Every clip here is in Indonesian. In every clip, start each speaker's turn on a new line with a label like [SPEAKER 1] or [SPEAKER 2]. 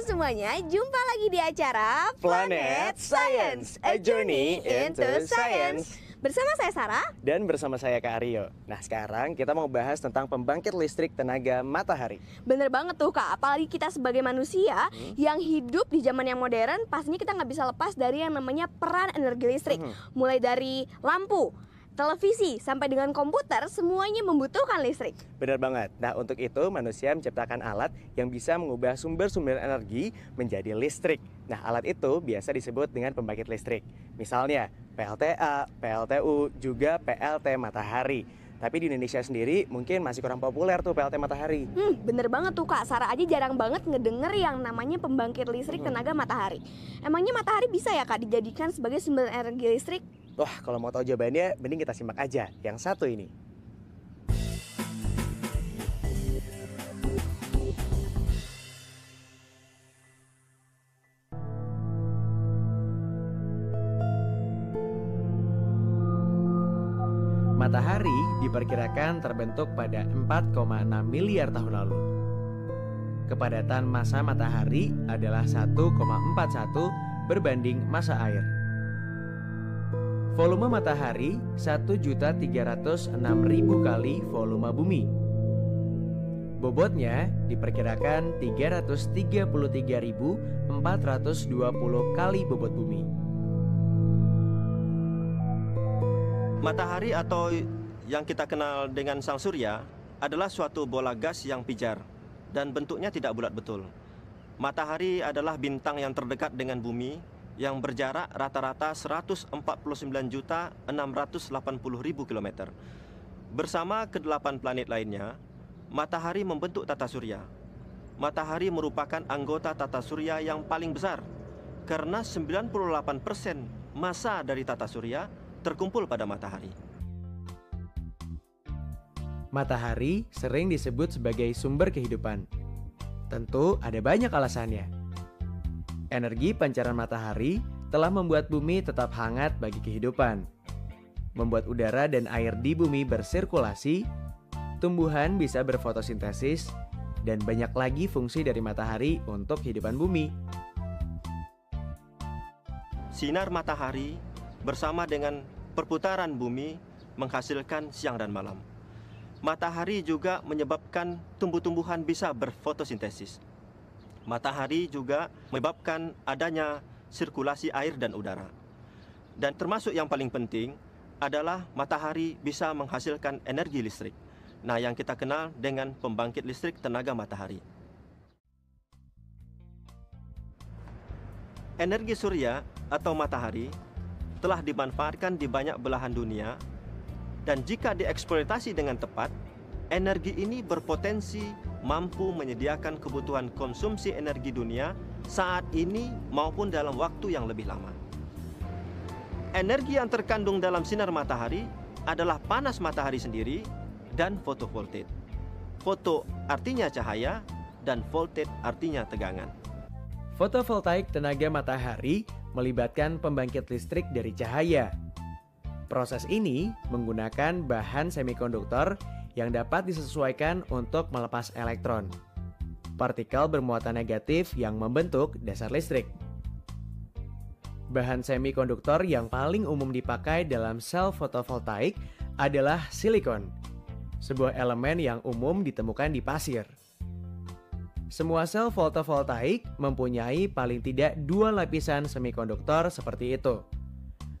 [SPEAKER 1] semuanya, jumpa lagi di acara
[SPEAKER 2] Planet Science, a journey into science.
[SPEAKER 1] Bersama saya Sarah.
[SPEAKER 2] Dan bersama saya Kak Aryo. Nah sekarang kita mau bahas tentang pembangkit listrik tenaga matahari.
[SPEAKER 1] Bener banget tuh Kak, apalagi kita sebagai manusia yang hidup di zaman yang modern, pastinya kita nggak bisa lepas dari yang namanya peran energi listrik. Mulai dari lampu, televisi, sampai dengan komputer, semuanya membutuhkan listrik.
[SPEAKER 2] Benar banget. Nah untuk itu manusia menciptakan alat yang bisa mengubah sumber-sumber energi menjadi listrik. Nah alat itu biasa disebut dengan pembangkit listrik. Misalnya PLTA, PLTU, juga PLT matahari. Tapi di Indonesia sendiri mungkin masih kurang populer tuh PLT matahari.
[SPEAKER 1] Bener banget tuh Kak, Sarah aja jarang banget ngedenger yang namanya pembangkit listrik tenaga matahari. Emangnya matahari bisa ya Kak dijadikan sebagai sumber energi listrik?
[SPEAKER 2] Wah kalau mau tahu jawabannya mending kita simak aja yang satu ini. Matahari diperkirakan terbentuk pada 4,6 miliar tahun lalu. Kepadatan massa matahari adalah 1,41 berbanding massa air. Volume matahari 1.306.000 kali volume bumi. Bobotnya diperkirakan 333.420 kali bobot bumi.
[SPEAKER 3] Matahari atau yang kita kenal dengan sang surya adalah suatu bola gas yang pijar dan bentuknya tidak bulat betul. Matahari adalah bintang yang terdekat dengan bumi yang berjarak rata-rata 149.680.000 km. Bersama ke-8 planet lainnya, matahari membentuk tata surya. Matahari merupakan anggota tata surya yang paling besar karena 98% massa dari tata surya terkumpul pada matahari.
[SPEAKER 2] Matahari sering disebut sebagai sumber kehidupan. Tentu ada banyak alasannya. Energi pancaran matahari telah membuat bumi tetap hangat bagi kehidupan. Membuat udara dan air di bumi bersirkulasi, tumbuhan bisa berfotosintesis, dan banyak lagi fungsi dari matahari untuk kehidupan bumi.
[SPEAKER 3] Sinar matahari bersama dengan perputaran bumi menghasilkan siang dan malam. Matahari juga menyebabkan tumbuh-tumbuhan bisa berfotosintesis. Matahari juga menyebabkan adanya sirkulasi air dan udara. Dan termasuk yang paling penting adalah matahari bisa menghasilkan energi listrik. Nah, yang kita kenal dengan pembangkit listrik tenaga matahari. Energi surya atau matahari telah dimanfaatkan di banyak belahan dunia, dan jika dieksploitasi dengan tepat, energi ini berpotensi mampu menyediakan kebutuhan konsumsi energi dunia saat ini maupun dalam waktu yang lebih lama. Energi yang terkandung dalam sinar matahari adalah panas matahari sendiri dan fotovoltaik. Foto artinya cahaya dan voltage artinya tegangan.
[SPEAKER 2] Fotovoltaik tenaga matahari melibatkan pembangkit listrik dari cahaya. Proses ini menggunakan bahan semikonduktor yang dapat disesuaikan untuk melepas elektron, partikel bermuatan negatif yang membentuk dasar listrik. Bahan semikonduktor yang paling umum dipakai dalam sel fotovoltaik adalah silikon, sebuah elemen yang umum ditemukan di pasir. Semua sel fotovoltaik mempunyai paling tidak 2 lapisan semikonduktor seperti itu.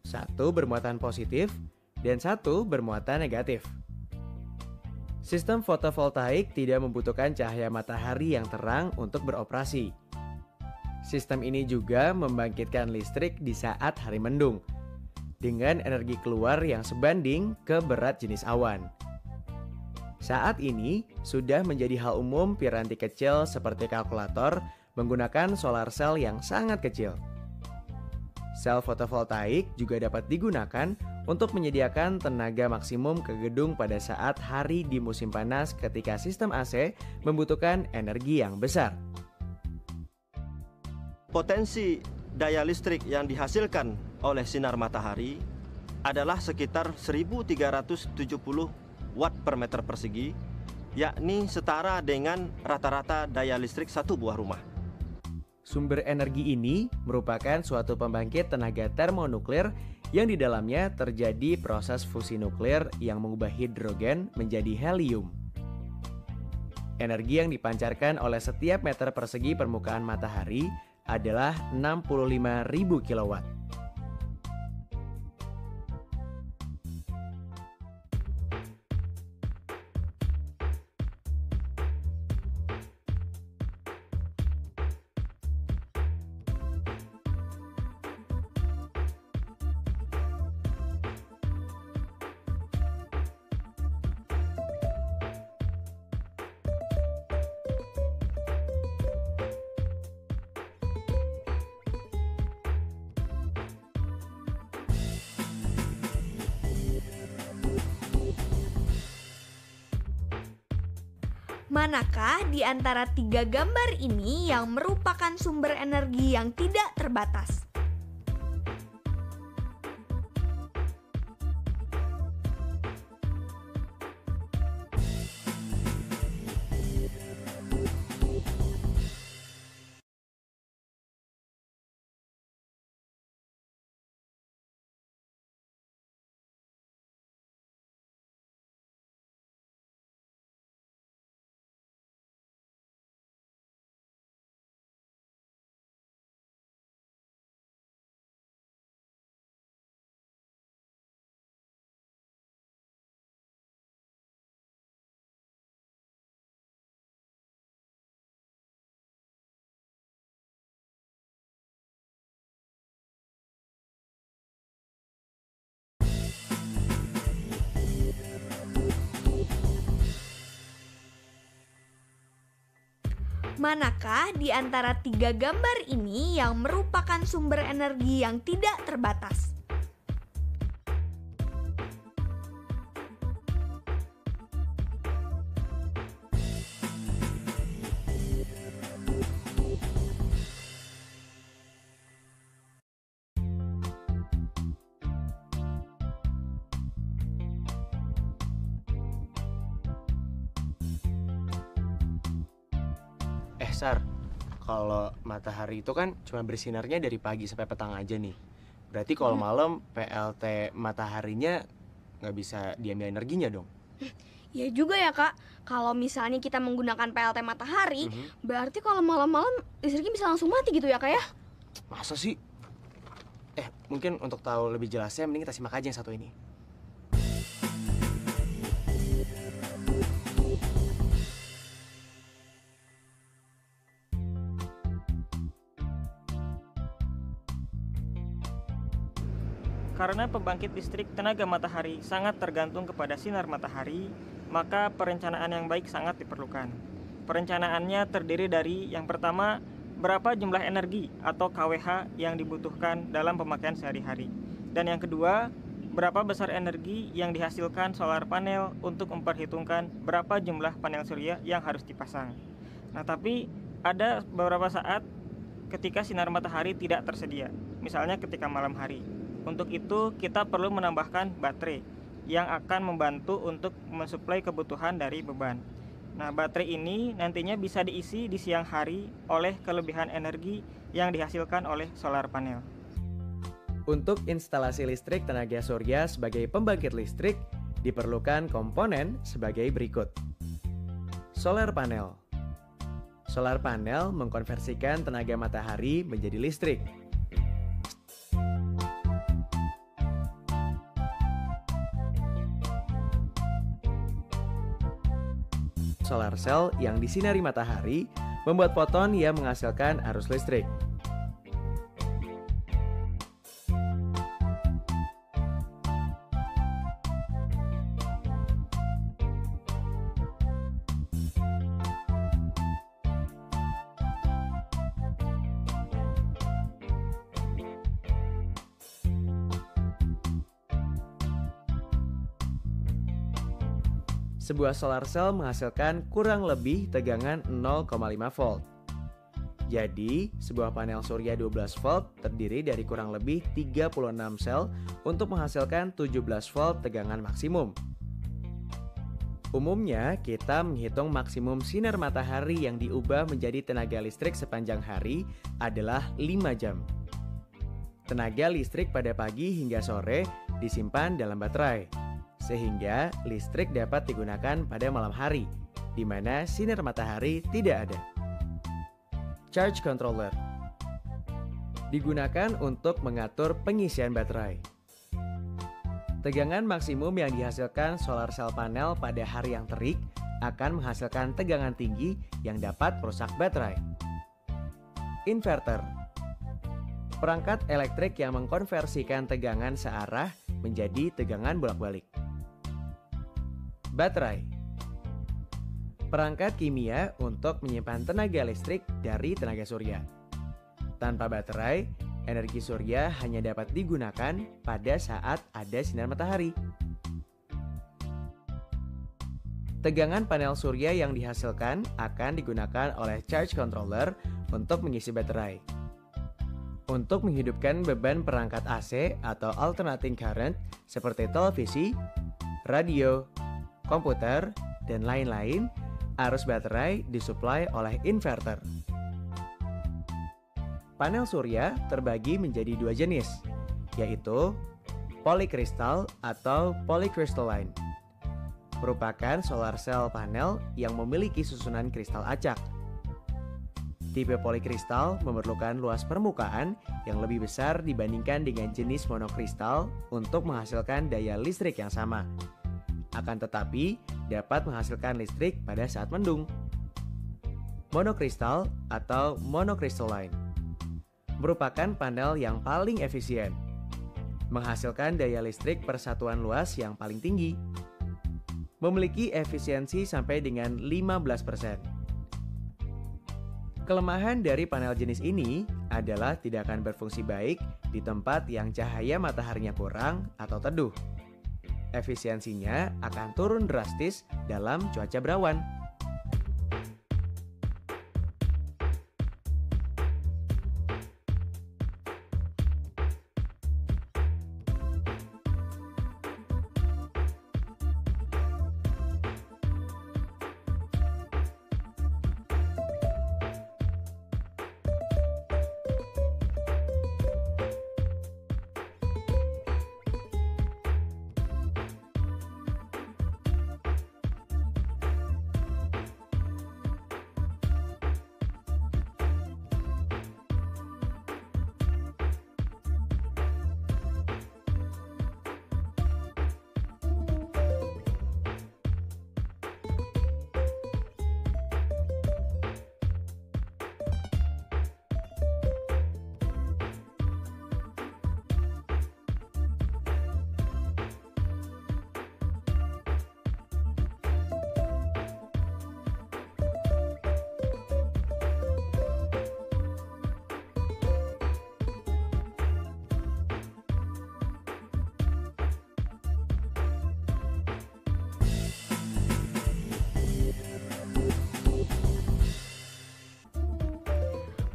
[SPEAKER 2] Satu bermuatan positif dan satu bermuatan negatif. Sistem fotovoltaik tidak membutuhkan cahaya matahari yang terang untuk beroperasi. Sistem ini juga membangkitkan listrik di saat hari mendung, dengan energi keluar yang sebanding ke berat jenis awan. Saat ini, sudah menjadi hal umum piranti kecil seperti kalkulator menggunakan solar cell yang sangat kecil. Sel fotovoltaik juga dapat digunakan untuk menyediakan tenaga maksimum ke gedung pada saat hari di musim panas ketika sistem AC membutuhkan energi yang besar.
[SPEAKER 3] Potensi daya listrik yang dihasilkan oleh sinar matahari adalah sekitar 1.370 watt per meter persegi, yakni setara dengan rata-rata daya listrik satu buah rumah.
[SPEAKER 2] Sumber energi ini merupakan suatu pembangkit tenaga termonuklir yang di dalamnya terjadi proses fusi nuklir yang mengubah hidrogen menjadi helium. Energi yang dipancarkan oleh setiap meter persegi permukaan matahari adalah 65.000 kilowatt.
[SPEAKER 1] Manakah di antara tiga gambar ini yang merupakan sumber energi yang tidak terbatas? Manakah di antara tiga gambar ini yang merupakan sumber energi yang tidak terbatas?
[SPEAKER 2] Sar, kalau matahari itu kan cuma bersinarnya dari pagi sampai petang aja nih. Berarti kalau malam PLT mataharinya nggak bisa diambil energinya dong?
[SPEAKER 1] Ya juga ya kak, kalau misalnya kita menggunakan PLT matahari, berarti kalau malam-malam listriknya bisa langsung mati gitu ya kak ya?
[SPEAKER 2] Masa sih? Mungkin untuk tahu lebih jelasnya mending kita simak aja yang satu ini.
[SPEAKER 4] Karena pembangkit listrik tenaga matahari sangat tergantung kepada sinar matahari, maka perencanaan yang baik sangat diperlukan. Perencanaannya terdiri dari yang pertama, berapa jumlah energi atau KWH yang dibutuhkan dalam pemakaian sehari-hari. Dan yang kedua, berapa besar energi yang dihasilkan solar panel untuk memperhitungkan berapa jumlah panel surya yang harus dipasang. Nah, tapi ada beberapa saat ketika sinar matahari tidak tersedia, misalnya ketika malam hari. Untuk itu, kita perlu menambahkan baterai yang akan membantu untuk mensuplai kebutuhan dari beban. Nah, baterai ini nantinya bisa diisi di siang hari oleh kelebihan energi yang dihasilkan oleh solar panel.
[SPEAKER 2] Untuk instalasi listrik tenaga surya sebagai pembangkit listrik, diperlukan komponen sebagai berikut. Solar panel. Solar panel mengkonversikan tenaga matahari menjadi listrik. Solar cell yang disinari matahari membuat foton yang menghasilkan arus listrik. Sebuah solar cell menghasilkan kurang lebih tegangan 0,5 volt. Jadi, sebuah panel surya 12 volt terdiri dari kurang lebih 36 sel untuk menghasilkan 17 volt tegangan maksimum. Umumnya, kita menghitung maksimum sinar matahari yang diubah menjadi tenaga listrik sepanjang hari adalah 5 jam. Tenaga listrik pada pagi hingga sore disimpan dalam baterai, sehingga listrik dapat digunakan pada malam hari, di mana sinar matahari tidak ada. Charge controller digunakan untuk mengatur pengisian baterai. Tegangan maksimum yang dihasilkan solar cell panel pada hari yang terik akan menghasilkan tegangan tinggi yang dapat merusak baterai. Inverter, perangkat elektrik yang mengkonversikan tegangan searah menjadi tegangan bolak-balik. Baterai, perangkat kimia untuk menyimpan tenaga listrik dari tenaga surya. Tanpa baterai, energi surya hanya dapat digunakan pada saat ada sinar matahari. Tegangan panel surya yang dihasilkan akan digunakan oleh charge controller untuk mengisi baterai. Untuk menghidupkan beban perangkat AC atau alternating current seperti televisi, radio, komputer, dan lain-lain, arus baterai disuplai oleh inverter. Panel surya terbagi menjadi 2 jenis, yaitu polykristal atau polycrystalline. Merupakan solar cell panel yang memiliki susunan kristal acak. Tipe polykristal memerlukan luas permukaan yang lebih besar dibandingkan dengan jenis monokristal untuk menghasilkan daya listrik yang sama. Akan tetapi, dapat menghasilkan listrik pada saat mendung. Monokristal atau monocrystalline merupakan panel yang paling efisien, menghasilkan daya listrik per satuan luas yang paling tinggi, memiliki efisiensi sampai dengan 15%. Kelemahan dari panel jenis ini adalah tidak akan berfungsi baik di tempat yang cahaya mataharinya kurang atau teduh. Efisiensinya akan turun drastis dalam cuaca berawan.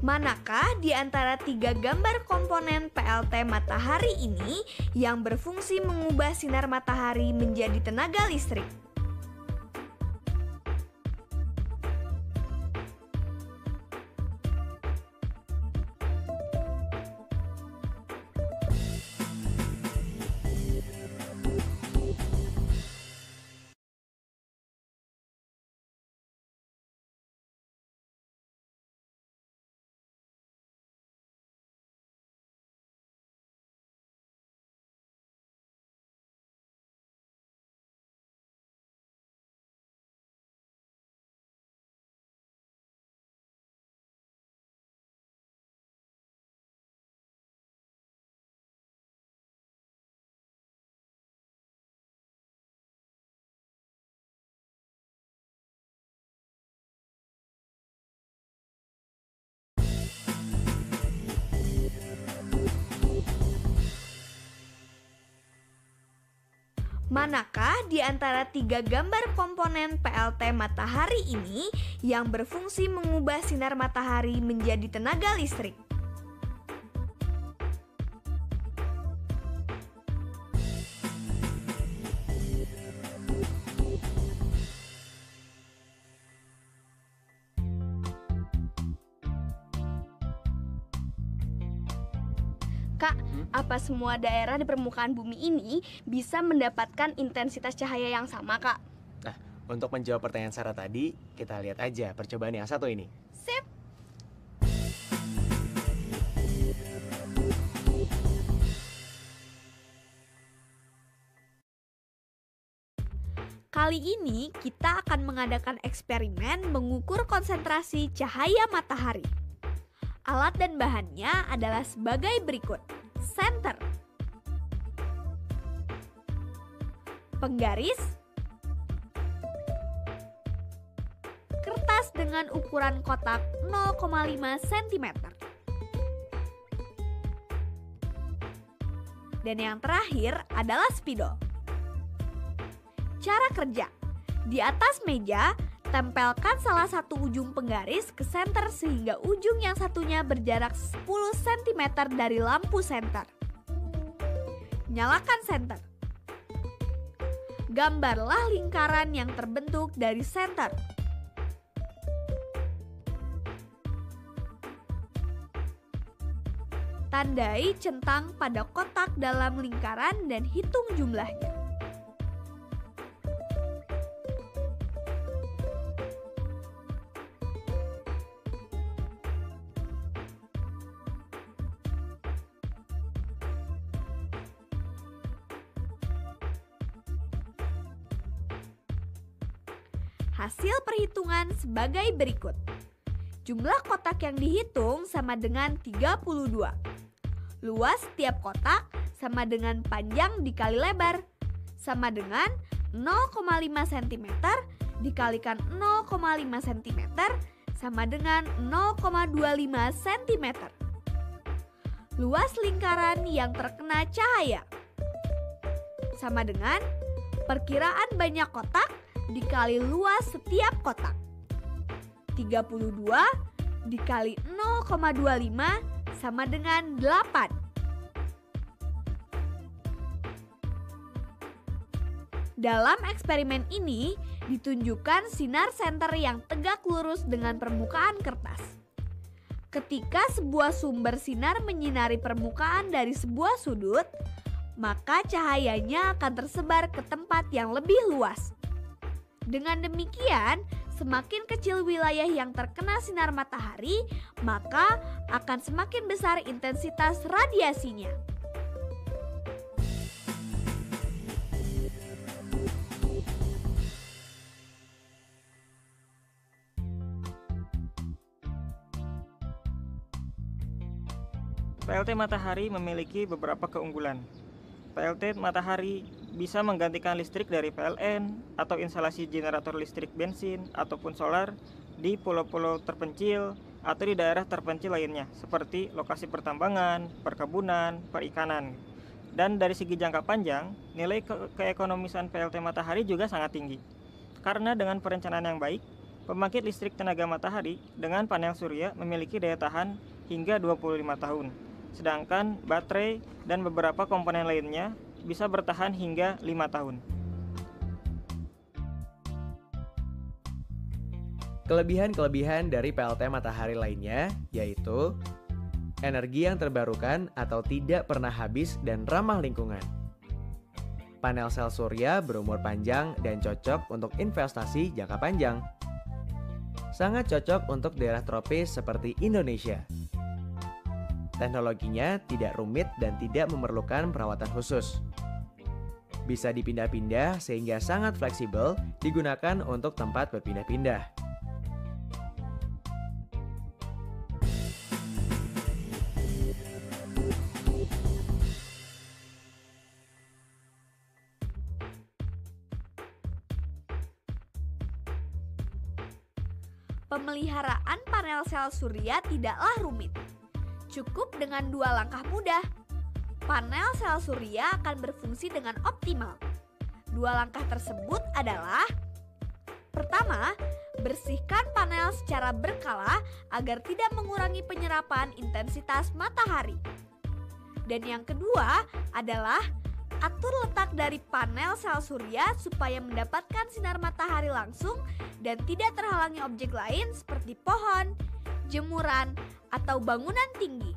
[SPEAKER 1] Manakah di antara 3 gambar komponen PLT matahari ini yang berfungsi mengubah sinar matahari menjadi tenaga listrik? Manakah di antara 3 gambar komponen PLT matahari ini yang berfungsi mengubah sinar matahari menjadi tenaga listrik? Kak, apa semua daerah di permukaan bumi ini bisa mendapatkan intensitas cahaya yang sama, Kak?
[SPEAKER 2] Nah, untuk menjawab pertanyaan Sarah tadi, kita lihat aja percobaan yang satu ini.
[SPEAKER 1] Sip.
[SPEAKER 5] Kali ini kita akan mengadakan eksperimen mengukur konsentrasi cahaya matahari. Alat dan bahannya adalah sebagai berikut. Senter, penggaris, kertas dengan ukuran kotak 0,5 cm. Dan yang terakhir adalah spidol. Cara kerja: di atas meja, tempelkan salah satu ujung penggaris ke senter sehingga ujung yang satunya berjarak 10 cm dari lampu senter. Nyalakan senter. Gambarlah lingkaran yang terbentuk dari senter. Tandai centang pada kotak dalam lingkaran dan hitung jumlahnya. Hasil perhitungan sebagai berikut. Jumlah kotak yang dihitung sama dengan 32. Luas tiap kotak sama dengan panjang dikali lebar, sama dengan 0,5 cm dikalikan 0,5 cm sama dengan 0,25 cm. Luas lingkaran yang terkena cahaya sama dengan perkiraan banyak kotak dikali luas setiap kotak. 32 dikali 0,25 sama dengan 8. Dalam eksperimen ini ditunjukkan sinar senter yang tegak lurus dengan permukaan kertas. Ketika sebuah sumber sinar menyinari permukaan dari sebuah sudut, maka cahayanya akan tersebar ke tempat yang lebih luas. Dengan demikian, semakin kecil wilayah yang terkena sinar matahari, maka akan semakin besar intensitas radiasinya.
[SPEAKER 4] PLT matahari memiliki beberapa keunggulan. PLT matahari bisa menggantikan listrik dari PLN atau instalasi generator listrik bensin ataupun solar di pulau-pulau terpencil atau di daerah terpencil lainnya seperti lokasi pertambangan, perkebunan, perikanan. Dan dari segi jangka panjang, nilai keekonomisan PLT matahari juga sangat tinggi. Karena dengan perencanaan yang baik, pembangkit listrik tenaga matahari dengan panel surya memiliki daya tahan hingga 25 tahun. Sedangkan baterai dan beberapa komponen lainnya bisa bertahan hingga 5 tahun.
[SPEAKER 2] Kelebihan-kelebihan dari PLT matahari lainnya yaitu energi yang terbarukan atau tidak pernah habis dan ramah lingkungan. Panel sel surya berumur panjang dan cocok untuk investasi jangka panjang. Sangat cocok untuk daerah tropis seperti Indonesia. Teknologinya tidak rumit dan tidak memerlukan perawatan khusus. Bisa dipindah-pindah sehingga sangat fleksibel, digunakan untuk tempat berpindah-pindah.
[SPEAKER 5] Pemeliharaan panel sel surya tidaklah rumit. Cukup dengan 2 langkah mudah. Panel sel surya akan berfungsi dengan optimal. 2 langkah tersebut adalah: pertama, bersihkan panel secara berkala agar tidak mengurangi penyerapan intensitas matahari. Dan yang kedua adalah atur letak dari panel sel surya supaya mendapatkan sinar matahari langsung dan tidak terhalangi objek lain seperti pohon, jemuran, atau bangunan tinggi.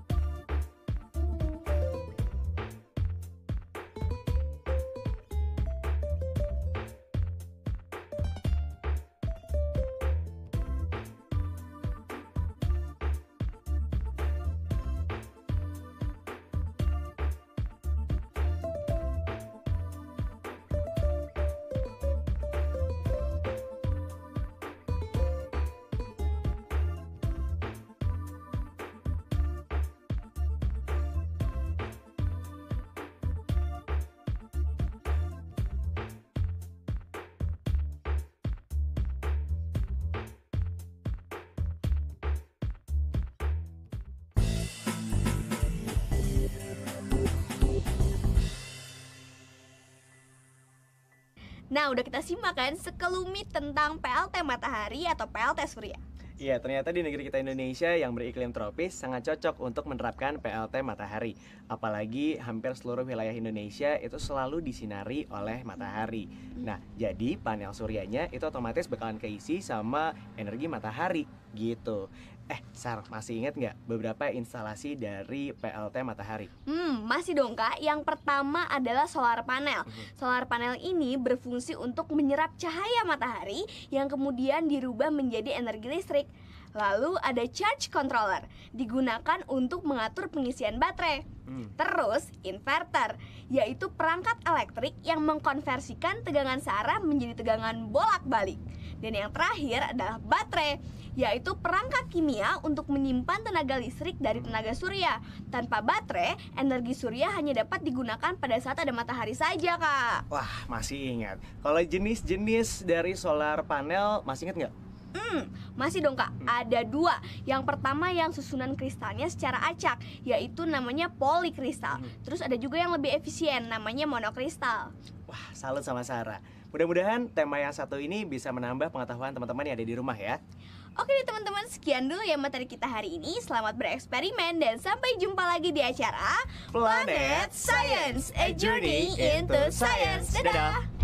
[SPEAKER 1] Nah, udah kita simak kan sekelumit tentang PLT matahari atau PLT surya.
[SPEAKER 2] Iya, ternyata di negeri kita Indonesia yang beriklim tropis sangat cocok untuk menerapkan PLT matahari. Apalagi hampir seluruh wilayah Indonesia itu selalu disinari oleh matahari. Nah, jadi panel suryanya itu otomatis bakalan keisi sama energi matahari gitu. Sar, masih ingat nggak beberapa instalasi dari PLT matahari?
[SPEAKER 1] Masih dong Kak. Yang pertama adalah solar panel. Solar panel ini berfungsi untuk menyerap cahaya matahari yang kemudian dirubah menjadi energi listrik. Lalu ada charge controller, digunakan untuk mengatur pengisian baterai. Terus inverter, yaitu perangkat elektrik yang mengkonversikan tegangan searah menjadi tegangan bolak-balik. Dan yang terakhir adalah baterai, yaitu perangkat kimia untuk menyimpan tenaga listrik dari tenaga surya. Tanpa baterai, energi surya hanya dapat digunakan pada saat ada matahari saja, Kak.
[SPEAKER 2] Wah, masih ingat. Kalau jenis-jenis dari solar panel masih ingat nggak?
[SPEAKER 1] Masih dong Kak, ada 2. Yang pertama yang susunan kristalnya secara acak, yaitu namanya polikristal. Terus ada juga yang lebih efisien, namanya monokristal.
[SPEAKER 2] Wah, salut sama Sarah. Mudah-mudahan tema yang satu ini bisa menambah pengetahuan teman-teman yang ada di rumah ya.
[SPEAKER 1] Oke deh teman-teman, sekian dulu ya materi kita hari ini. Selamat bereksperimen dan sampai jumpa lagi di acara
[SPEAKER 2] Planet
[SPEAKER 1] Science, a journey into science. Dadah!